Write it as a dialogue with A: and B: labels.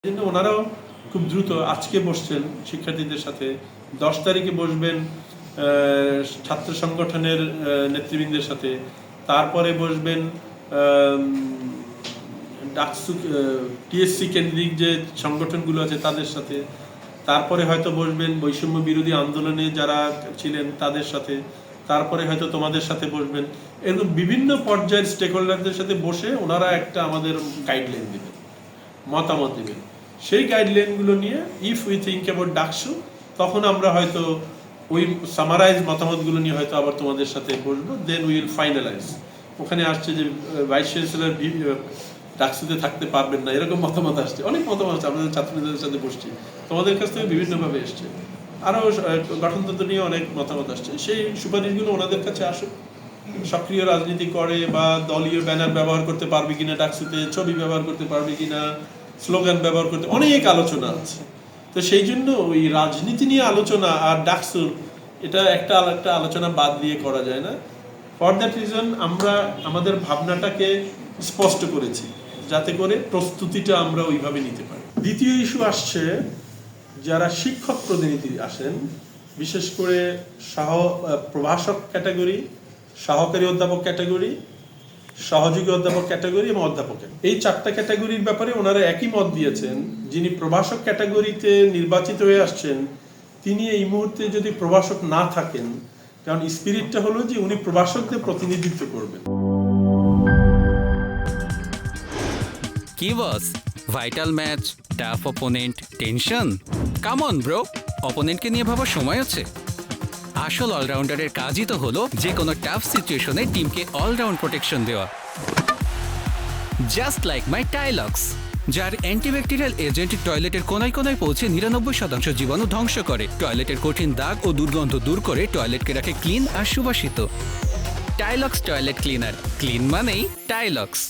A: কিন্তু ওনারাও খুব দ্রুত আজকে বসছেন শিক্ষার্থীদের সাথে, 10 তারিখে বসবেন ছাত্র সংগঠনের নেতৃবৃন্দের সাথে, তারপরে বসবেন ডাকসু টিএসসি কেন্দ্রিক যে সংগঠনগুলো আছে তাদের সাথে, তারপরে হয়তো বসবেন বৈষম্য বিরোধী আন্দোলনে যারা ছিলেন তাদের সাথে, তারপরে হয়তো তোমাদের সাথে বসবেন। এরকম বিভিন্ন পর্যায়ের স্টেক হোল্ডারদের সাথে বসে ওনারা একটা আমাদের গাইডলাইন দেবেন, মতামত দেবেন। সেই গাইডলাইনগুলো নিয়ে if we think about DUCSU, তখন আমরা হয়তো ওই সামারাইজ মতামতগুলো নিয়ে হয়তো আবার তোমাদের সাথে বসবো, দেন উইল ফাইনালাইজ। ওখানে আসছে যে ভাইস চ্যান্সেলর ডাকসুতে থাকতে পারবেন না, এরকম মতামত আসছে, অনেক মতামত আসছে। আমাদের ছাত্রদের সাথে বসছি, তোমাদের কাছ থেকে বিভিন্নভাবে এসছে, আরও গঠনতন্ত্র নিয়ে অনেক মতামত আসছে। সেই সুপারিশগুলো ওনাদের কাছে আসুক। সক্রিয় রাজনীতি করে বা দলীয় ব্যানার ব্যবহার করতে পারবে কিনা ডাকসুতে, ছবি ব্যবহার করতে পারবে কিনা, স্লোগান ব্যবহার করতে, অনেক আলোচনা আছে। তো সেই জন্য ওই রাজনীতি নিয়ে আলোচনা আর ডাকসুর এটা একটা আলোচনা বাদ দিয়ে করা যায় না। ফর দ্যাট রিজন আমরা আমাদের ভাবনাটাকে স্পষ্ট করেছি, যাতে করে প্রস্তুতিটা আমরা ওইভাবে নিতে পারি। দ্বিতীয় ইস্যু আসছে, যারা শিক্ষক প্রতিনিধি আসেন, বিশেষ করে প্রভাষক ক্যাটাগরি, সহকারী অধ্যাপক ক্যাটাগরি, সহযোগী অধ্যাপক ক্যাটাগরি এবং অধ্যাপক, এই 4টা ক্যাটাগরির ব্যাপারে ওনারা একই মত দিয়েছেন। যিনি প্রভাষক ক্যাটাগরিতে নির্বাচিত হয়ে আসছেন, তিনি এই মুহূর্তে যদি প্রভাষক না থাকেন, কারণ স্পিরিটটা হলো যে উনি প্রভাষকদের প্রতিনিধিত্ব করবেন।
B: কি boss, vital match, tough opponent, tension? Come on bro, অপোনেন্টকে নিয়ে ভাবার সময় আছে। আসল অলরাউন্ডারের কাজই তো হলো যে কোনো টাফ সিচুয়েশনে টিমকে অলরাউন্ড প্রোটেকশন দেওয়া। জাস্ট লাইক মাই টাইলক্স, যার অ্যান্টিব্যাকটেরিয়াল এজেন্ট টয়লেটের কোনায় কোনায় পৌঁছে 99% জীবাণু ধ্বংস করে, টয়লেটের কঠিন দাগ ও দুর্গন্ধ দূর করে টয়লেটকে রাখে ক্লিন আর সুবাসিত। টাইলক্স টয়লেট ক্লিনার, ক্লিন মানেই টাইলক্স।